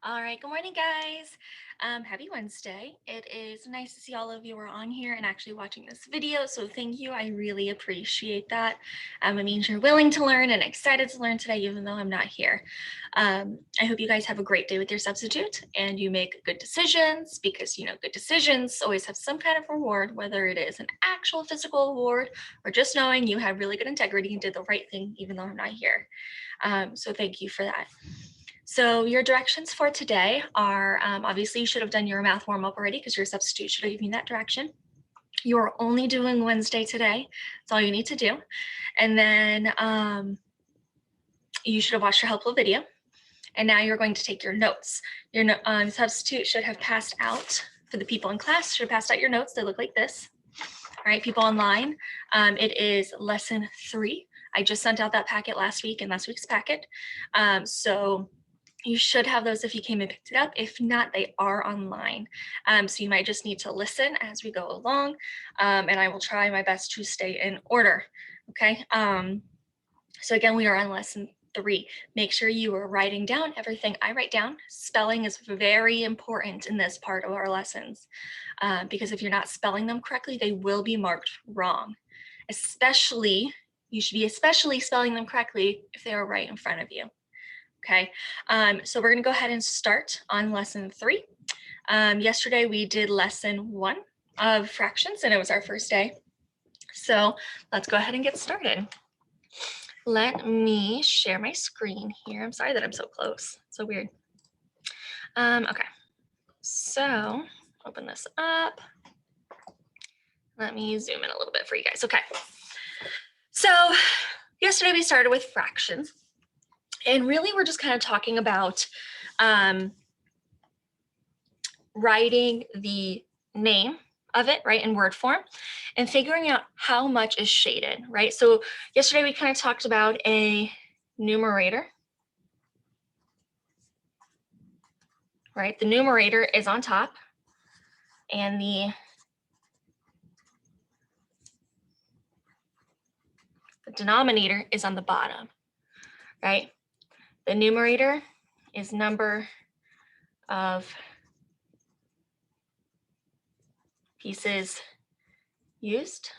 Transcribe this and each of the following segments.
All right, good morning, guys. Happy Wednesday. It is nice to see all of you are on here and actually watching this video. So thank you. I really appreciate that. It means you're willing to learn and excited to learn today, even though I'm not here. I hope you guys have a great day with your substitute and you make good decisions because, good decisions always have some kind of reward, whether it is an actual physical award or just knowing you have really good integrity and did the right thing, even though I'm not here. So thank you for that. So your directions for today are, obviously you should have done your math warm up already because your substitute should have given you that direction. You're only doing Wednesday today. That's all you need to do. And then you should have watched your helpful video. And now you're going to take your notes. Your substitute should have passed out, for the people in class, should have passed out your notes. They look like this. All right, people online, it is lesson 3. I just sent out that packet last week in last week's packet. So you should have those if you came and picked it up. If not, they are online. So you might just need to listen as we go along, and I will try my best to stay in order, okay? So again, we are on lesson 3. Make sure you are writing down everything I write down. Spelling is very important in this part of our lessons, because if you're not spelling them correctly, they will be marked wrong. You should be especially spelling them correctly if they are right in front of you. Okay, so we're going to go ahead and start on lesson 3. Yesterday we did lesson 1 of fractions, and it was our first day. So let's go ahead and get started. Let me share my screen here. I'm sorry that I'm so close. It's so weird. Okay, so open this up. Let me zoom in a little bit for you guys. Okay, so yesterday we started with fractions. And really, we're just kind of talking about writing the name of it, right, in word form, and figuring out how much is shaded, right? So yesterday we kind of talked about a numerator, right? The numerator is on top, and the denominator is on the bottom, right? The numerator is number of pieces used,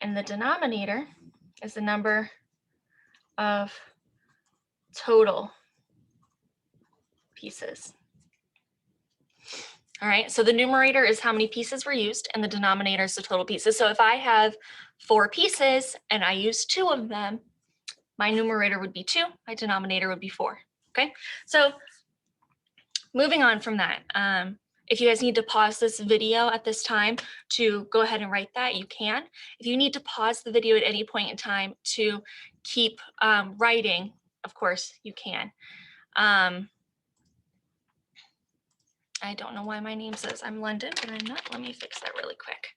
and the denominator is the number of total pieces. All right, so the numerator is how many pieces were used, and the denominator is the total pieces. So if I have 4 pieces and I use 2 of them, my numerator would be 2, my denominator would be 4. Okay, so moving on from that, if you guys need to pause this video at this time to go ahead and write that, you can. If you need to pause the video at any point in time to keep writing, of course you can. I don't know why my name says I'm London, but I'm not. Let me fix that really quick.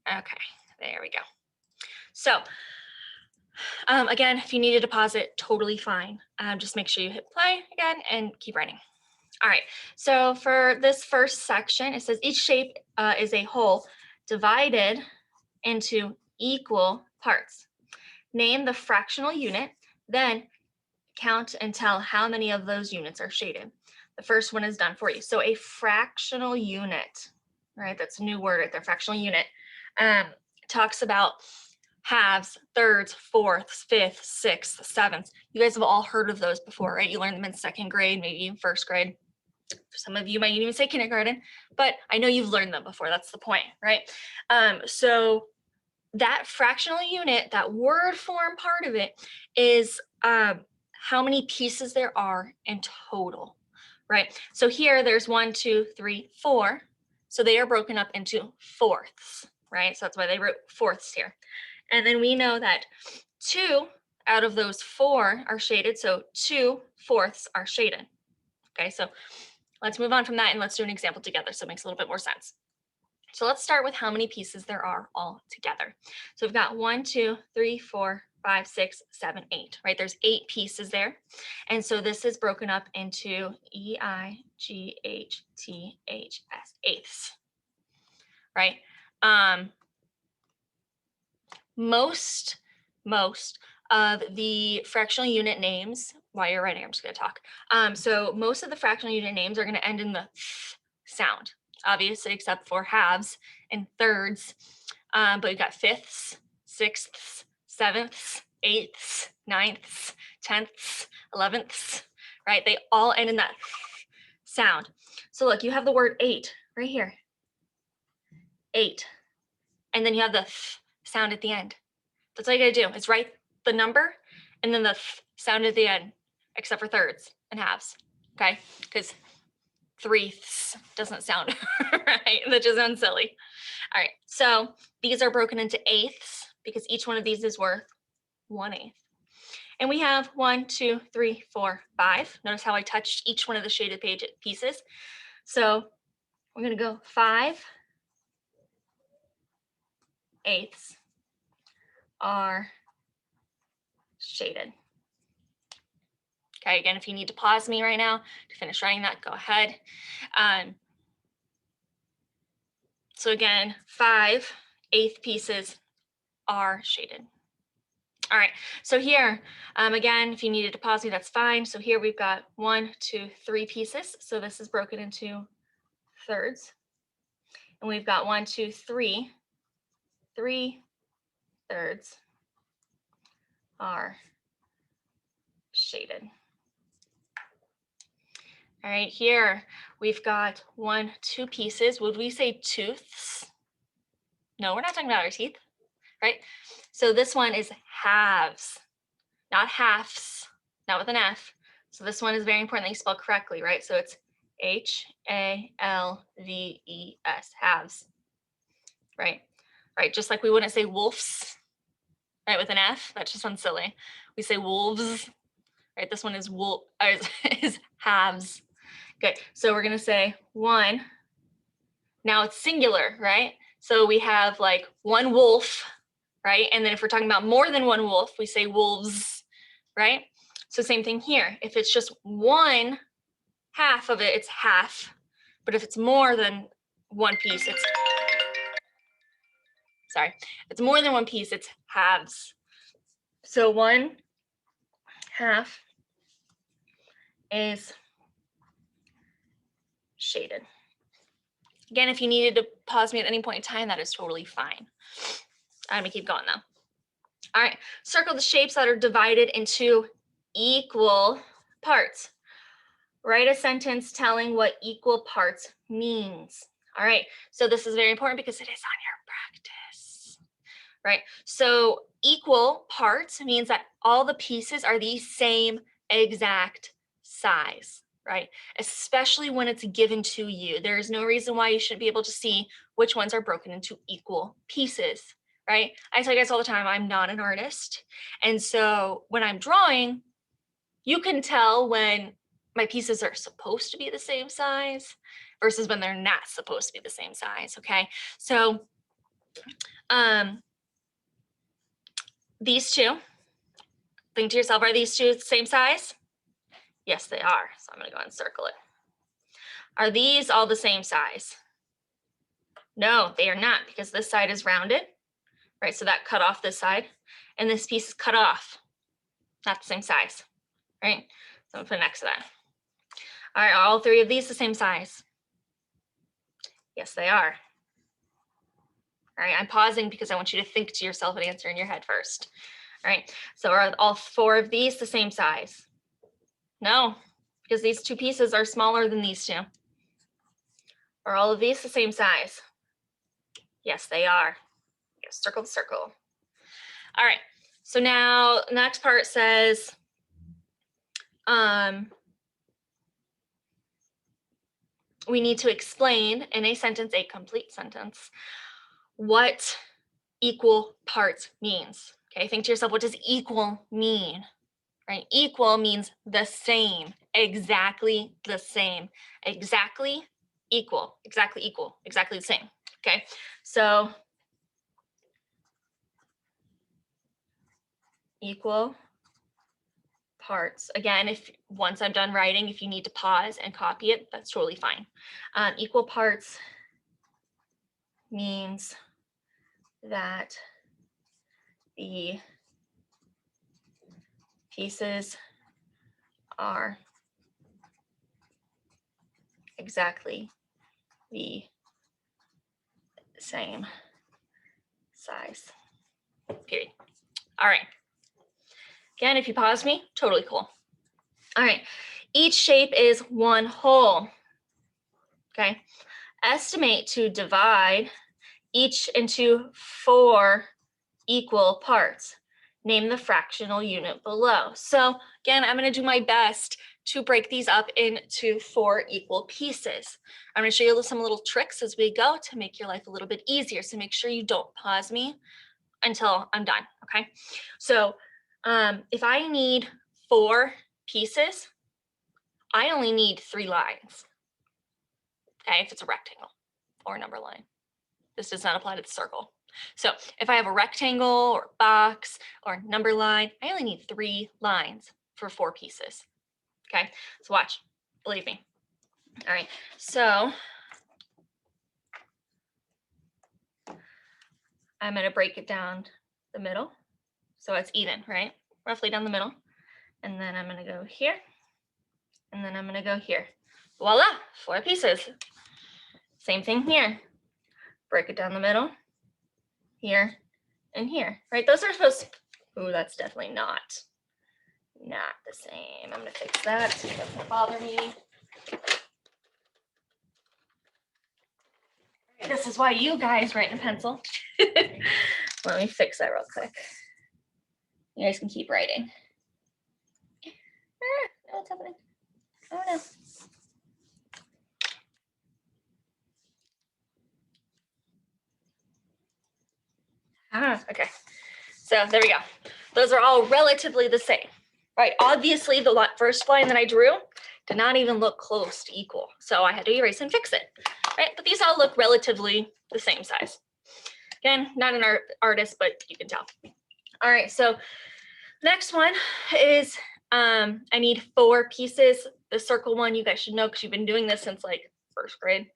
Okay, there we go. So again, if you needed to pause it, totally fine. Just make sure you hit play again and keep writing. All right, so for this first section, it says each shape is a whole divided into equal parts. Name the fractional unit, then count and tell how many of those units are shaded. The first one is done for you. So a fractional unit, right? That's a new word right there, fractional unit. Talks about halves, thirds, fourths, fifths, sixths, sevenths. You guys have all heard of those before, right? You learned them in 2nd grade, maybe in 1st grade. Some of you might even say kindergarten, but I know you've learned them before. That's the point, right? So that fractional unit, that word form part of it is how many pieces there are in total, right? So here there's 1, 2, 3, 4. So they are broken up into fourths, right? So that's why they wrote fourths here. And then we know that 2 out of those 4 are shaded. So 2 fourths are shaded. Okay, so let's move on from that and let's do an example together so it makes a little bit more sense. So let's start with how many pieces there are all together. So we've got 1, 2, 3, 4, 5, 6, 7, 8, right? There's 8 pieces there. And so this is broken up into E-I-G-H-T-H-S, eighths, right? Most of the fractional unit names, while you're writing, I'm just going to talk. So most of the fractional unit names are going to end in the th sound, obviously, except for halves and thirds. But we've got fifths, sixths, sevenths, eighths, ninths, tenths, 11ths, right? They all end in that sound. So look, you have the word 8 right here. 8. And then you have the sound at the end. That's all you gotta do is write the number and then the sound at the end, except for thirds and halves, okay? Because 3ths doesn't sound right. That just sounds silly. All right, so these are broken into eighths because each one of these is worth 1/8. And we have 1, 2, 3, 4, 5. Notice how I touched each one of the shaded page pieces. So we're gonna go 5/8 are shaded. Okay, again, if you need to pause me right now to finish writing that, go ahead. So again, 5/8 pieces are shaded. All right, so here, again, if you needed to pause me, that's fine. So here we've got 1, 2, 3 pieces. So this is broken into thirds. And we've got 1, 2, 3. 3/3 are shaded. All right, here we've got 1, 2 pieces. Would we say tooths? No, we're not talking about our teeth, right? So this one is halves, not halves, not with an F. So this one is very important that you spell correctly, right? So it's HALVES, halves, right? Right, just like we wouldn't say wolves, right, with an F. That just sounds silly. We say wolves, right? This one is is halves. Good. So we're gonna say 1. Now it's singular, right? So we have like 1 wolf, right? And then if we're talking about more than 1 wolf, we say wolves, right? So same thing here. If it's just 1/2 of it, it's half. But if it's more than 1 piece, it's it's more than 1 piece, it's halves. So 1/2 is shaded. Again, if you needed to pause me at any point in time, that is totally fine. I'm gonna keep going though. All right, circle the shapes that are divided into equal parts. Write a sentence telling what equal parts means. All right, so this is very important because it is on your practice, right? So equal parts means that all the pieces are the same exact size, right? Especially when it's given to you. There is no reason why you shouldn't be able to see which ones are broken into equal pieces, right? I tell you guys all the time, I'm not an artist. And so when I'm drawing, you can tell when my pieces are supposed to be the same size versus when they're not supposed to be the same size, okay? So these two, think to yourself, are these two the same size? Yes, they are. So I'm gonna go ahead and circle it. Are these all the same size? No, they are not because this side is rounded, right? So that cut off this side and this piece is cut off, not the same size, right? So I'm gonna put next to that. All right, are all 3 of these the same size? Yes, they are. All right, I'm pausing because I want you to think to yourself and answer in your head first. All right, so are all 4 of these the same size? No, because these 2 pieces are smaller than these 2. Are all of these the same size? Yes, they are. Circle the circle. All right, so now the next part says, we need to explain in a sentence, a complete sentence, what equal parts means. Okay, think to yourself, what does equal mean? Right? Equal means the same, exactly the same, exactly equal, exactly equal, exactly the same. Okay, so equal parts. Again, if once I'm done writing, if you need to pause and copy it, that's totally fine. Equal parts means that the pieces are exactly the same size, period. All right. Again, if you pause me, totally cool. All right. Each shape is one whole. Okay. Estimate to divide each into 4 equal parts. Name the fractional unit below. So again, I'm going to do my best to break these up into 4 equal pieces. I'm going to show you some little tricks as we go to make your life a little bit easier. So make sure you don't pause me until I'm done, okay? So if I need 4 pieces, I only need 3 lines, okay, if it's a rectangle or a number line. This does not apply to the circle. So if I have a rectangle or box or number line, I only need 3 lines for 4 pieces, okay? So watch, believe me. All right, so I'm gonna break it down the middle. So it's even, right? Roughly down the middle. And then I'm gonna go here. And then I'm gonna go here. Voila, 4 pieces. Same thing here. Break it down the middle, here and here, right? Those are supposed to, ooh, that's definitely not the same. I'm gonna fix that so it doesn't bother me. This is why you guys write in pencil. Let me fix that real quick. You guys can keep writing. No, what's happening? Oh no. Okay. So there we go. Those are all relatively the same, right? Obviously, the first line that I drew did not even look close to equal. So I had to erase and fix it, right? But these all look relatively the same size. Again, not an artist, but you can tell. All right, so next one is I need 4 pieces. The circle one, you guys should know because you've been doing this since like 1st grade.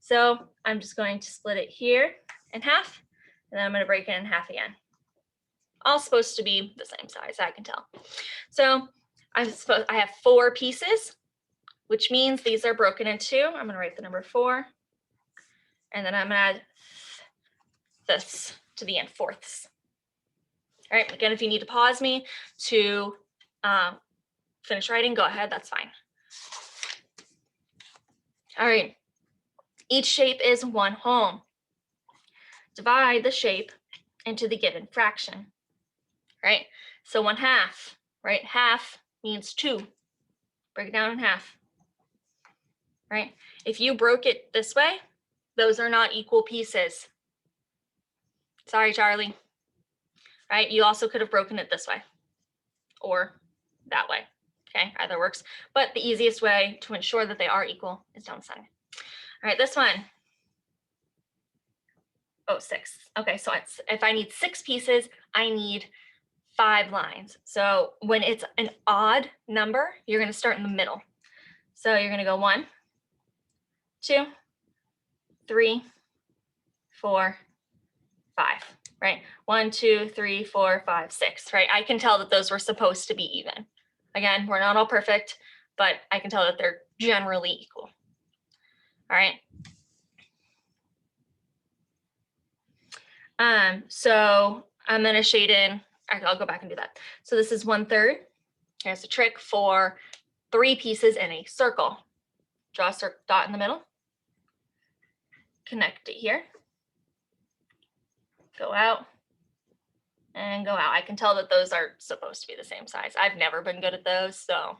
So I'm just going to split it here in half, and then I'm going to break it in half again. All supposed to be the same size, I can tell. So I have 4 pieces, which means these are broken in 2. I'm going to write the number 4, and then I'm going to add this to the end, 4ths. All right, again, if you need to pause me to finish writing, go ahead, that's fine. All right, each shape is one whole. Divide the shape into the given fraction, right? So 1/2, right? Half means 2. Break it down in half, right? If you broke it this way, those are not equal pieces. Sorry, Charlie, right? You also could have broken it this way or that way, okay? Either works, but the easiest way to ensure that they are equal is down the center. All right, this one. Oh, 6. Okay, so if I need 6 pieces, I need 5 lines. So when it's an odd number, you're going to start in the middle. So you're going to go 1, 2, 3, 4, 5, right? 1, 2, 3, 4, 5, 6, right? I can tell that those were supposed to be even. Again, we're not all perfect, but I can tell that they're generally equal. All right. So I'm going to shade in, I'll go back and do that. So this is 1/3. Here's a trick for 3 pieces in a circle. Draw a dot in the middle. Connect it here. Go out. And go out. I can tell that those are supposed to be the same size. I've never been good at those, so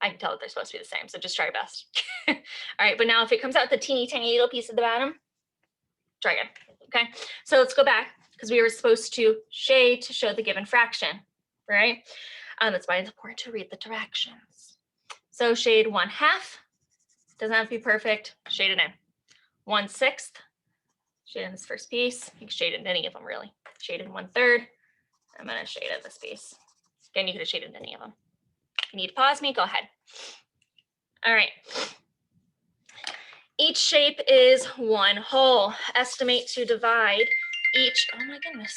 I can tell that they're supposed to be the same. So just try your best. All right, but now if it comes out the teeny tiny little piece at the bottom, try again. Okay, so let's go back because we were supposed to shade to show the given fraction, right? That's why it's important to read the directions. So shade 1/2. Doesn't have to be perfect. Shade it in. 1/6. Shade in this first piece. You can shade in any of them, really. Shade in 1/3. I'm going to shade in this piece. Again, you could have shaded any of them. If you need to pause me, go ahead. All right. Each shape is one whole. Estimate to divide each, oh my goodness.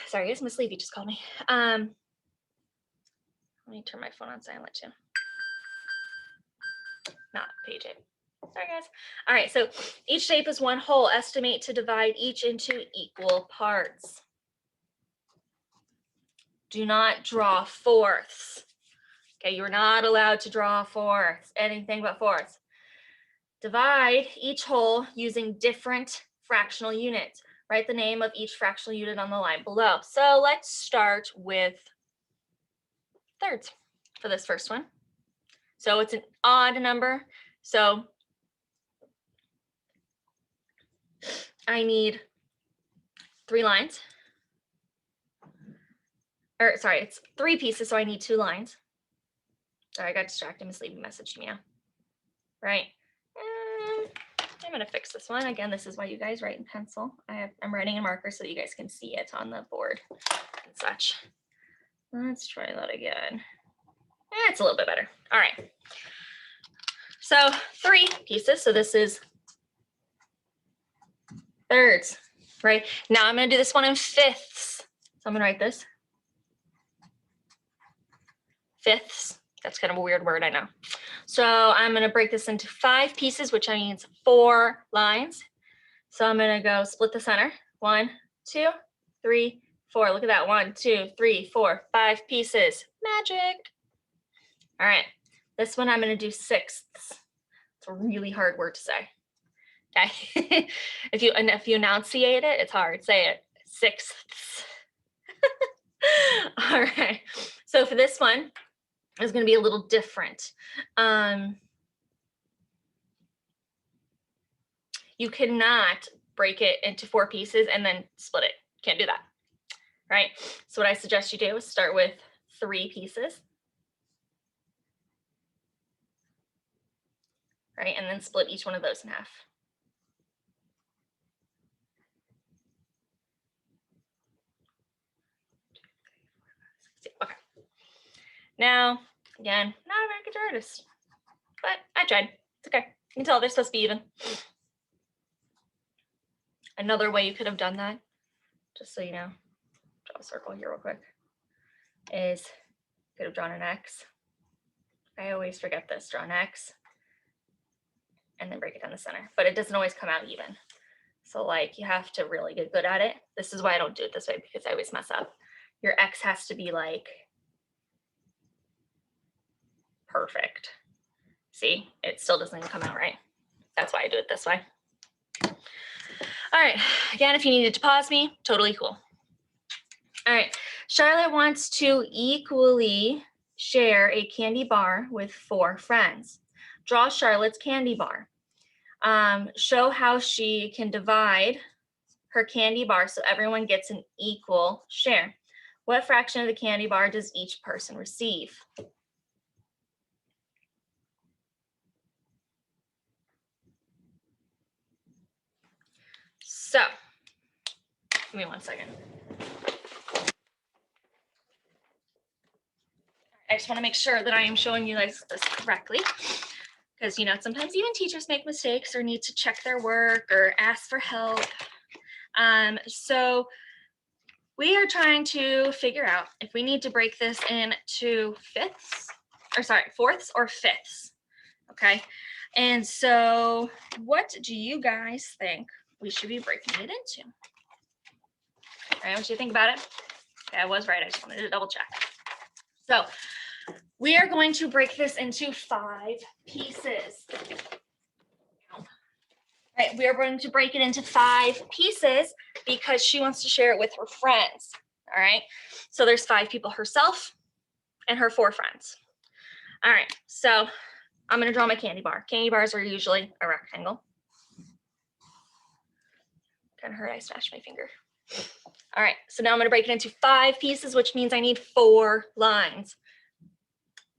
Sorry, guys, Miss Levy just called me. Let me turn my phone on silent too. Not page 8. Sorry, guys. All right, so each shape is one whole. Estimate to divide each into equal parts. Do not draw fourths. Okay, you're not allowed to draw fourths, anything but fourths. Divide each whole using different fractional units. Write the name of each fractional unit on the line below. So let's start with thirds for this first one. So it's an odd number. So I need 3 lines. Or sorry, it's 3 pieces, so I need 2 lines. Sorry, I got distracted. Miss Levy messaged me now. Right. I'm going to fix this one. Again, this is why you guys write in pencil. I'm writing in marker so that you guys can see it on the board and such. Let's try that again. It's a little bit better. All right. So 3 pieces. So this is thirds, right? Now I'm going to do this one in fifths. So I'm going to write this. Fifths. That's kind of a weird word, I know. So I'm going to break this into 5 pieces, which means 4 lines. So I'm going to go split the center. 1, 2, 3, 4. Look at that. 1, 2, 3, 4, 5 pieces. Magic. All right. This one I'm going to do sixths. It's a really hard word to say. Okay. if you enunciate it, it's hard. Say it. Sixths. All right. So for this one, it's going to be a little different. You cannot break it into 4 pieces and then split it. Can't do that, right? So what I suggest you do is start with 3 pieces, right? And then split each one of those in half. Okay. Now, again, not a very good artist, but I tried. It's okay. You can tell they're supposed to be even. Another way you could have done that, just so you know, draw a circle here real quick, is you could have drawn an X. I always forget this, draw an X, and then break it down the center, but it doesn't always come out even. So like you have to really get good at it. This is why I don't do it this way, because I always mess up. Your X has to be like perfect. See, it still doesn't even come out right. That's why I do it this way. All right, again, if you needed to pause me, totally cool. All right, Charlotte wants to equally share a candy bar with 4 friends. Draw Charlotte's candy bar. Show how she can divide her candy bar so everyone gets an equal share. What fraction of the candy bar does each person receive? So, give me 1 second. I just want to make sure that I am showing you guys this correctly, because you know sometimes even teachers make mistakes or need to check their work or ask for help. So we are trying to figure out if we need to break this into fourths or fifths. Okay, and so what do you guys think we should be breaking it into? All right, what do you think about it? Okay, I was right. I just wanted to double check. So we are going to break this into 5 pieces. All right, we are going to break it into 5 pieces because she wants to share it with her friends. All right, so there's 5 people, herself and her 4 friends. All right, so I'm going to draw my candy bar. Candy bars are usually a rectangle. Kind of hurt, I smashed my finger. All right, so now I'm going to break it into 5 pieces, which means I need 4 lines.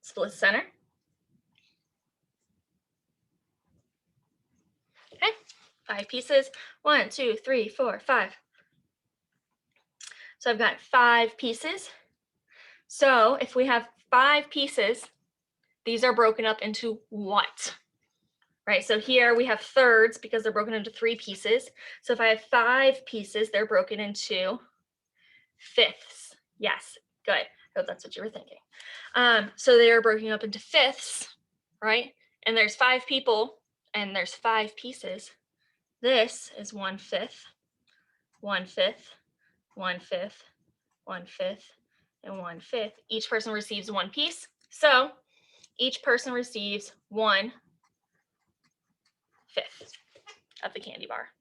Split center. Okay, 5 pieces. 1, 2, 3, 4, 5. So I've got 5 pieces. So if we have 5 pieces, these are broken up into what? Right, so here we have thirds because they're broken into 3 pieces. So if I have 5 pieces, they're broken into fifths. Yes, good. I hope that's what you were thinking. So they are broken up into fifths, right? And there's 5 people and there's 5 pieces. This is 1/5, 1/5, 1/5, 1/5, and 1/5. Each person receives 1 piece. So each person receives 1/5 of the candy bar.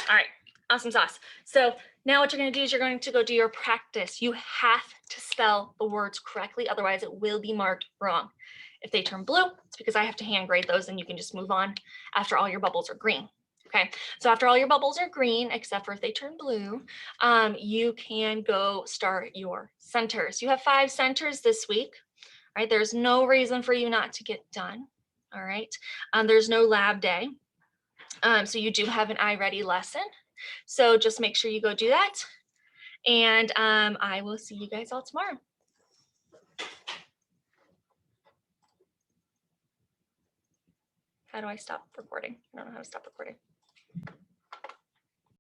All right, awesome sauce. So now what you're going to do is you're going to go do your practice. You have to spell the words correctly, otherwise it will be marked wrong. If they turn blue, it's because I have to hand grade those and you can just move on after all your bubbles are green. Okay, so after all your bubbles are green, except for if they turn blue, you can go start your centers. You have 5 centers this week, right? There's no reason for you not to get done, all right? There's no lab day. So you do have an iReady lesson. So just make sure you go do that. And I will see you guys all tomorrow. How do I stop recording? I don't know how to stop recording.